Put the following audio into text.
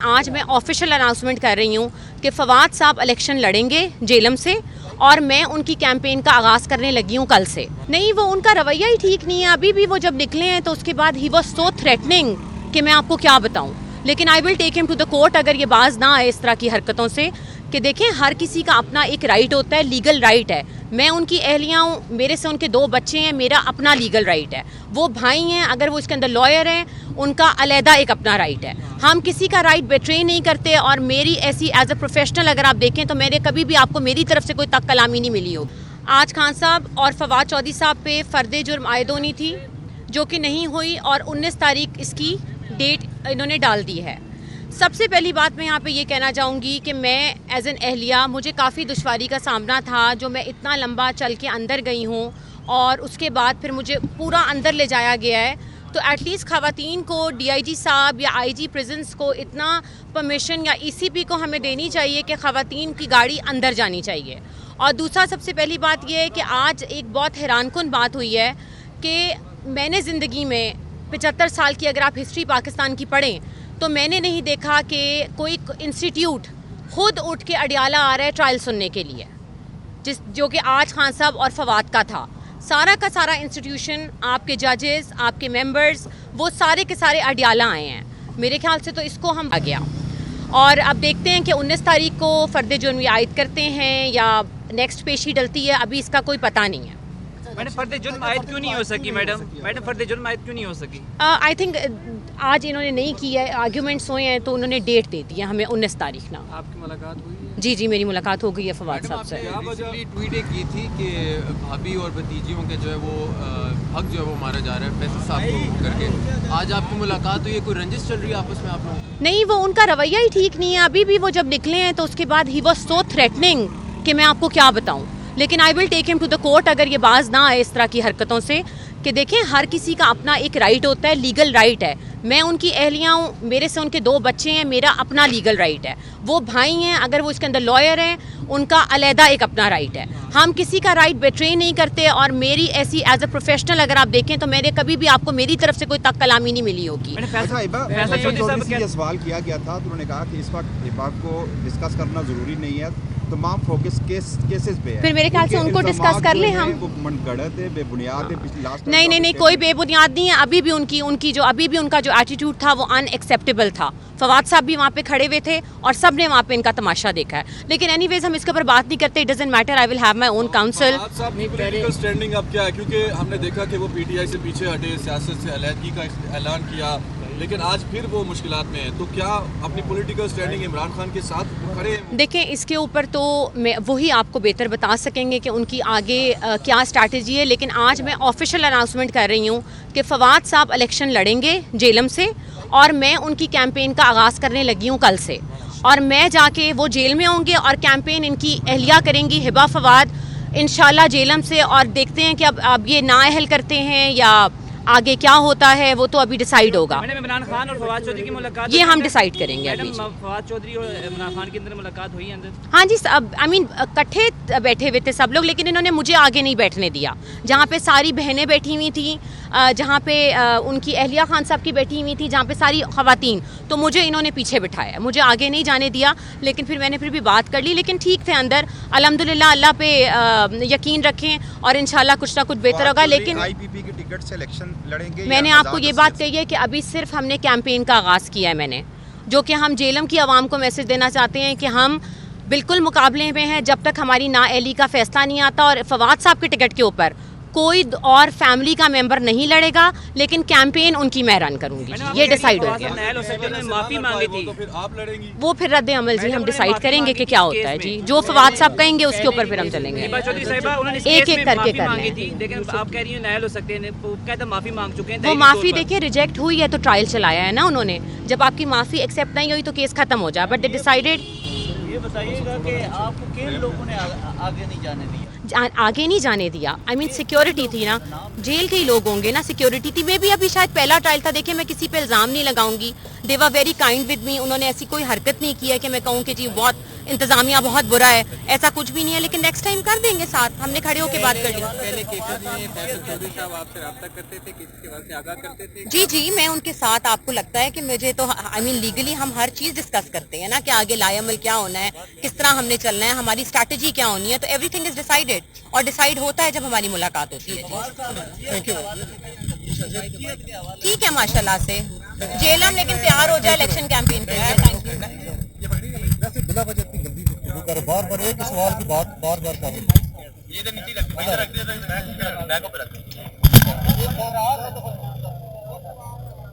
आज मैं official announcement कर रही हूँ कि फवाद साहब इलेक्शन लड़ेंगे जेलम से और मैं उनकी कैंपेन का आगाज़ करने लगी हूँ कल से। नहीं, वो उनका रवैया ही ठीक नहीं है। अभी भी वो जब निकले हैं तो उसके बाद ही वॉज सो थ्रेटनिंग कि मैं आपको क्या बताऊँ। लेकिन I will take him to the court अगर ये बाज ना आए इस तरह की हरकतों से कि देखें हर किसी का अपना एक राइट होता है, लीगल राइट है। मैं उनकी अहलियाँ हूँ, मेरे से उनके 2 बच्चे हैं, मेरा अपना लीगल राइट है। वो भाई हैं, अगर वो इसके अंदर लॉयर हैं, उनका अलहदा एक अपना राइट है। हम किसी का राइट बेट्रे नहीं करते। और मेरी ऐसी एज अ प्रोफेशनल अगर आप देखें तो मेरे कभी भी आपको मेरी तरफ से कोई तक कलामी नहीं मिली हो। आज खान साहब और फवाद चौधरी साहब पे फ़र्द जुर्म आयद होनी थी जो कि नहीं हुई और 19 तारीख इसकी डेट इन्होंने डाल दी है। सबसे पहली बात मैं यहाँ पे ये कहना चाहूँगी कि मैं एज एन अहलिया मुझे काफ़ी दुश्वारी का सामना था जो मैं इतना लंबा चल के अंदर गई हूँ और उसके बाद फिर मुझे पूरा अंदर ले जाया गया है। तो एटलीस्ट ख़वातीन को DIG साहब या IG प्रिजन्स को इतना परमिशन या ECP को हमें देनी चाहिए कि ख़वातीन की गाड़ी अंदर जानी चाहिए। और दूसरा सबसे पहली बात यह है कि आज एक बहुत हैरानकुन बात हुई है कि मैंने ज़िंदगी में 75 साल की अगर आप हिस्ट्री पाकिस्तान की पढ़ें तो मैंने नहीं देखा कि कोई इंस्टीट्यूट खुद उठ के अडियाला आ रहा है ट्रायल सुनने के लिए, जो कि आज खान साहब और फवाद का था। सारा का सारा इंस्टीट्यूशन, आपके जजेस, आपके मेंबर्स, वो सारे के सारे अडियाला आए हैं। मेरे ख्याल से तो इसको हम आ गया और अब देखते हैं कि 19 तारीख को फ़र्द जुर्म आयद करते हैं या नेक्स्ट पेशी डलती है, अभी इसका कोई पता नहीं है। मैडम फर्द जुर्म आयद क्यों नहीं हो सकी? मैडम फर्द जुर्म आयद क्यों नहीं हो सकी? आई थिंक आज इन्होंने नहीं किया है, आर्ग्यूमेंट्स हुए हैं तो उन्होंने डेट दे दी है हमें 19 तारीख ना। आपकी मुलाकात हुई है? जी, मेरी मुलाकात हो गई है फवाद साहब से। आपने ट्वीट की थी कि भाभी और भतीजियों के जो है वो हक जो है वो मारा जा रहा है पैसे साहब को करके। आज आपकी मुलाकात हुई है, कोई रंजिश चल रही है आपस में आप लोग? नहीं, वो उनका रवैया ही ठीक नहीं है। अभी भी वो जब निकले हैं तो उसके बाद ही वॉज सो थ्रेटनिंग कि मैं आपको क्या बताऊँ। लेकिन I will take him to the court अगर ये बाज ना आए इस तरह की हरकतों से कि देखें हर किसी का अपना एक राइट होता है, लीगल राइट है। मैं उनकी अहलियाँ हूँ, मेरे से उनके 2 बच्चे हैं, मेरा अपना लीगल राइट है। वो भाई हैं, अगर वो इसके अंदर लॉयर हैं, उनका अलहदा एक अपना राइट है। हम किसी का राइट बेट्रे नहीं करते। और मेरी ऐसी एज अ प्रोफेशनल अगर आप देखें तो मेरे कभी भी आपको मेरी तरफ से कोई तक कलामी नहीं मिली होगी। सवाल किया गया था तो उन्होंने कहा कि इस वक्त हिबा को डिस्कस करना जरूरी नहीं है, तमाम फोकस केसेस पे है। फिर मेरे ख्याल से उनको डिस्कस कर लें हम। मनगढ़ंत है, बेबुनियाद है। नहीं, कोई बेबुनियाद नहीं है। अभी भी उनका जो एटीट्यूड था वो अनएक्सेप्टेबल था। फवाद साहब भी वहाँ पे खड़े हुए थे और सब ने वहाँ पे इनका तमाशा देखा है। लेकिन एनीवेज हम इसके ऊपर बात नहीं करते। It doesn't matter, I will have my own council. Political standing अब क्या है? क्योंकि हमने देखा कि वो PTI से पीछे हटे, सियासत से अलहदगी का ऐलान किया, लेकिन आज फिर वो मुश्किलात में है। तो क्या अपनी पॉलिटिकल स्टैंडिंग इमरान खान के साथ खड़े हैं? देखें, इसके ऊपर तो वही आपको बेहतर बता सकेंगे कि उनकी आगे क्या स्ट्रैटेजी है। लेकिन आज मैं ऑफिशियल अनाउंसमेंट कर रही हूँ कि फवाद साहब इलेक्शन लड़ेंगे जेलम से और मैं उनकी कैंपेन का आगाज़ करने लगी हूँ कल से। और मैं जाके वो जेल में होंगे और कैंपेन इनकी अहलिया करेंगी, हिबा फवाद, इंशाल्लाह जेलम से। और देखते हैं कि अब ये नाअहल करते हैं या आगे क्या होता है, वो तो अभी डिसाइड होगा। इमरान खान और फवाद चौधरी की मुलाकात ये हम डिसाइड करेंगे अभी। फवाद चौधरी और इमरान खान के अंदर मुलाकात हुई अंदर? हाँ जी, आई मीन इकट्ठे बैठे हुए थे सब लोग, लेकिन इन्होंने मुझे आगे नहीं बैठने दिया। जहाँ पे सारी बहनें बैठी हुई थी, जहाँ पे उनकी अहलिया खान साहब की बैठी हुई थी, जहाँ पे सारी ख़वातीन, तो मुझे इन्होंने पीछे बिठाया, मुझे आगे नहीं जाने दिया। लेकिन फिर मैंने फिर भी बात कर ली, लेकिन ठीक थे अंदर। अल्हम्दुलिल्लाह, अल्लाह पे यकीन रखें और इंशाल्लाह कुछ ना कुछ बेहतर होगा। लेकिन IPP की टिकट से इलेक्शन लड़ेंगे? मैंने आपको ये बात कही है कि अभी सिर्फ हमने कैंपेन का आगाज़ किया है मैंने, जो कि हम जेलम की आवाम को मैसेज देना चाहते हैं कि हम बिल्कुल मुकाबले में हैं जब तक हमारी नाअहली का फैसला नहीं आता। और फवाद साहब के टिकट के ऊपर कोई और फैमिली का मेंबर नहीं लड़ेगा, लेकिन कैंपेन उनकी मैं रन करूंगी। ये डिसाइड हो गया। माफी मांगी थी, तो फिर आप लड़ेंगी? वो फिर रद्द अमल जी हम डिसाइड करेंगे कि क्या होता है जी। जो फवाद साहब कहेंगे उसके ऊपर फिर हम चलेंगे, एक एक करके करने। लेकिन आप कह रही हैं न्याय हो सकते हैं, कहते माफी मांग चुके हैं। वो माफ़ी देखिए रिजेक्ट हुई है तो ट्रायल चलाया है ना उन्होंने। जब आपकी माफ़ी एक्सेप्ट नहीं हुई तो केस खत्म हो जाए। But they decided. ये बताइएगा कि आपको किन लोगों ने आगे नहीं जाने दिया? आगे नहीं जाने दिया। आई मीन सिक्योरिटी थी ना, जेल के ही लोग होंगे ना, सिक्योरिटी थी। मे भी अभी शायद पहला ट्रायल था, देखिए मैं किसी पे इल्ज़ाम नहीं लगाऊंगी। They were very kind with me, उन्होंने ऐसी कोई हरकत नहीं की है कि मैं कहूँ कि जी बहुत इंतजामिया बहुत बुरा है, ऐसा कुछ भी नहीं है। लेकिन नेक्स्ट टाइम कर देंगे साथ, हमने खड़े होकर बात कर ली। पहले केसेस में फैसल चौधरी साहब आपसे रब्ता करते थे, किसी के बारे से आगाह करते थे? जी जी, मैं उनके साथ, आपको लगता है कि मुझे तो आई मीन लीगली हम हर चीज़ डिस्कस करते हैं ना कि आगे लायामल क्या होना है, किस तरह हमने चलना है, हमारी स्ट्रैटेजी क्या होनी है, तो एवरीथिंग इज डिसाइडेड और डिसाइड होता है जब हमारी मुलाकात होती है। ठीक है माशाल्लाह से जेलम, लेकिन तैयार हो जाए इलेक्शन कैंपेन के लिए। Thank you. वैसे बिला वजह इतनी गंदी कर बार एक सवाल की बात बार कर रहे हैं। ये तो नीचे रख दे, बैक पे रख दे।